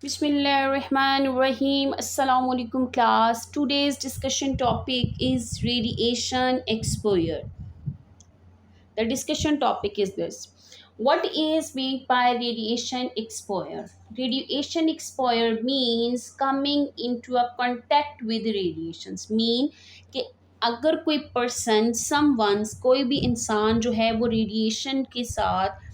Bismillahirrahmanirrahim. Assalamu alaikum class. Today's discussion topic is radiation exposure. The discussion topic is this. What is meant by radiation exposure? Radiation exposure means coming into a contact with radiations. Mean कि अगर कोई person someone's कोई भी इंसान जो है वो radiation के साथ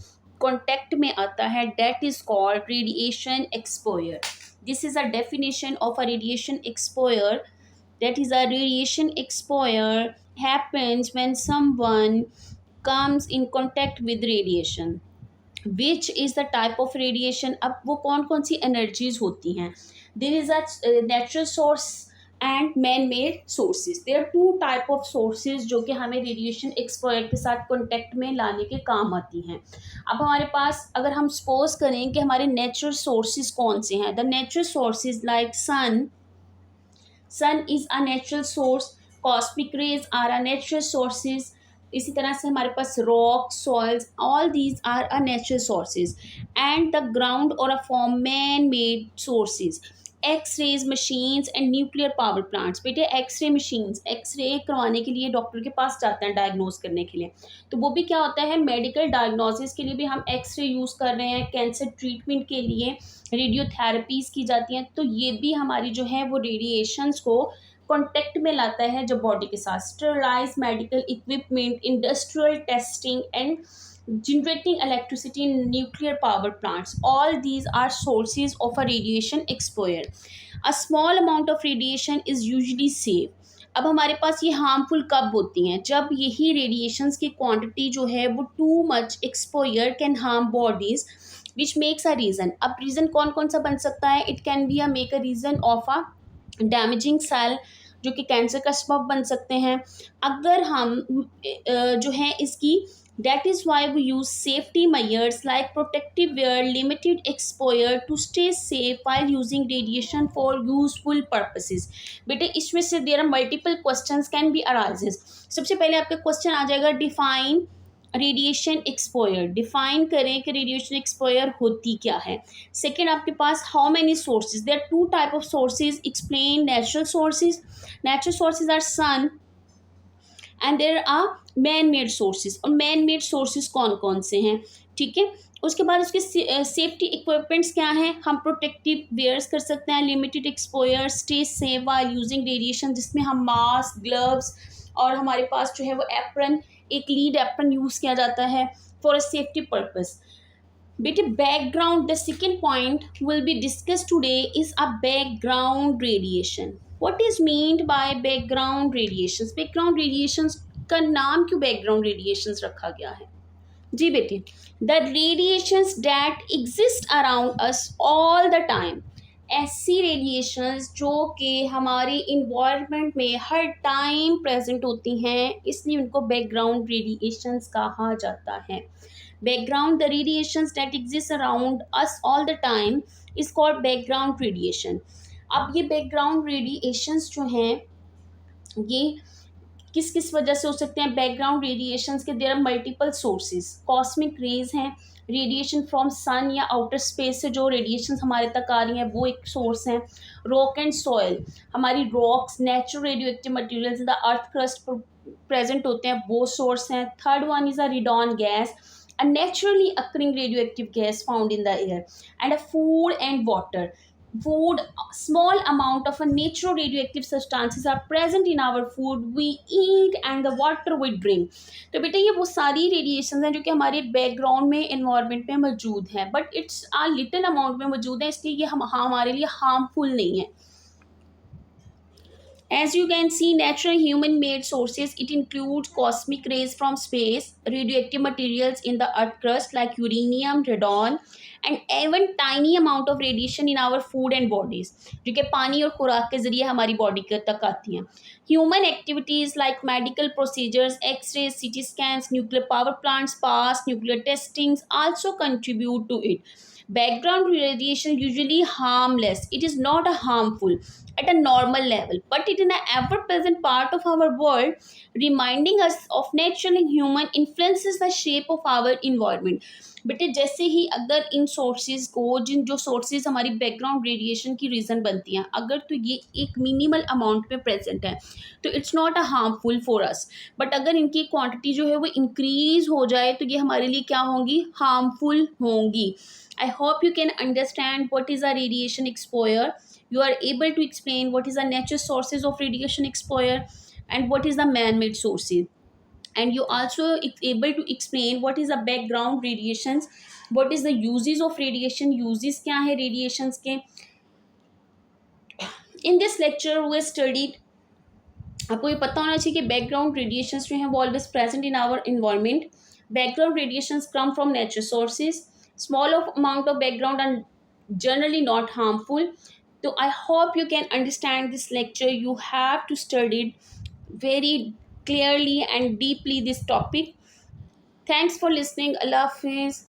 कांटेक्ट में आता है, that is called radiation exposure. This is a definition of a radiation exposure. That is, a radiation exposure happens when someone comes in contact with radiation. Which is the type of radiation? अब वो कौन कौन सी energies होती हैं? There is a natural source and man-made sources. There are two type of sources जो कि हमें radiation exposure के साथ contact में लाने के काम आती हैं. अब हमारे पास अगर हम suppose करें कि हमारे natural sources कौन से हैं, the natural sources like sun is a natural source, cosmic rays are a natural sources. इसी तरह से हमारे पास rock, soils, all these are a natural sources. And the ground और a form man made sources. X-rays machines and nuclear power plants. बेटे X-ray machines, X-ray करवाने के लिए डॉक्टर के पास जाते हैं डायग्नोज करने के लिए, तो वो भी क्या होता है, मेडिकल डायग्नोसिस के लिए भी हम एक्सरे यूज़ कर रहे हैं. कैंसर ट्रीटमेंट के लिए रेडियोथेरेपीज़ की जाती हैं, तो ये भी हमारी जो है वो रेडिएशंस को कॉन्टेक्ट में लाता है जब बॉडी के साथ. Sterilise medical equipment, industrial testing and generating electricity in nuclear power plants, all these are sources of a radiation exposure. A small amount of radiation is usually safe. अब हमारे पास ये हार्मफुल कब होती हैं, जब यही रेडिएशंस की क्वांटिटी जो है वो too much exposure can harm bodies, which makes a reason. अब रीज़न कौन कौन सा बन सकता है? It can be a make a reason of a damaging cell, जो कि कैंसर का सबब बन सकते हैं. अगर हम जो है इसकी, that is why we use safety measures like protective wear, limited exposure to stay safe while using radiation for useful purposes. बेटे इसमें से there are multiple questions can be arises. सबसे पहले आपका क्वेश्चन आ जाएगा डिफाइन रेडिएशन एक्सपोजर. डिफाइन करें कि radiation exposure होती क्या है. सेकेंड आपके पास how many sources. There are two type of sources. Explain natural sources. Natural sources are sun and there are man made sources. और मैन मेड सोर्सेज कौन कौन से हैं, ठीक है. उसके बाद उसके सेफ्टी इक्विपमेंट्स क्या हैं. हम प्रोटेक्टिव वेयर्स कर सकते हैं. Limited exposure, stay safe while using radiation, जिसमें हम मास्क, ग्लव्स और हमारे पास जो है वो एप्रन, एक लीड एप्रन यूज़ किया जाता है फॉर अ सेफ्टी पर्पस. बेटे background, the second point will be discuss today is a background radiation. What is meant by background radiations. Background radiations का नाम क्यों बैकग्राउंड रेडिएशंस रखा गया है? जी बेटे, the radiations that exist around us all the time. ऐसी radiations जो कि हमारे इन्वायरमेंट में हर टाइम प्रेजेंट होती हैं, इसलिए उनको बैकग्राउंड रेडिएशंस कहा जाता है. Background, the radiations that exist around us all the time is called background radiation. अब ये बैकग्राउंड रेडिएशंस जो हैं ये किस किस वजह से हो सकते हैं? बैकग्राउंड रेडिएशंस के there are multiple sources. Cosmic rays हैं, रेडिएशन फ्रॉम सन या आउटर स्पेस से जो रेडिएशन हमारे तक आ रही हैं वो एक सोर्स हैं. रॉक एंड सॉयल, हमारी rocks, natural radio active materials in the earth crust present होते हैं, वो सोर्स हैं. Third one is a radon gas, a naturally occurring radioactive gas found in the air. And a food and water. Food, small amount of a natural radioactive substances are present in our food we eat and the water we drink. तो बेटा ये वो सारी radiation हैं जो कि हमारे background में, इन्वायरमेंट में मौजूद हैं, but it's uh little amount में मौजूद है, इसलिए ये हमारे लिए हार्मफुल नहीं है. As you can see, natural human-made sources, it includes cosmic rays from space, radioactive materials in the earth crust like uranium, radon, and even tiny amount of radiation in our food and bodies, जो कि पानी और खुराक के जरिए हमारी body तक आती हैं. Human activities like medical procedures, X-rays, CT scans, nuclear power plants, past nuclear testings also contribute to it. Background radiation usually harmless. It is not a harmful. at a normal level, but it in an ever present part of our world, reminding us of natural and human influences the shape of our environment. बेटे जैसे ही अगर इन sources को, जिन जो sources हमारी background radiation की reason बनती हैं, अगर तो ये एक मिनिमल अमाउंट में प्रेजेंट है तो it's not a harmful for us, but अगर इनकी क्वांटिटी जो है वो इंक्रीज हो जाए तो ये हमारे लिए क्या होंगी, हार्मफुल होंगी. I hope you can understand what is a radiation exposure. You are able to explain what is the natural sources of radiation exposure and what is the man-made sources. And you also able to explain what is the background radiations, what is the uses of radiation, uses क्या है radiations के. In this lecture we studied, आपको ये पता होना चाहिए कि background radiations जो हैं वो always present in our environment. Background radiations come from natural sources. Small of amount of background are generally not harmful. So I hope you can understand this lecture. You have to study very clearly and deeply this topic. Thanks for listening. Allah Hafiz.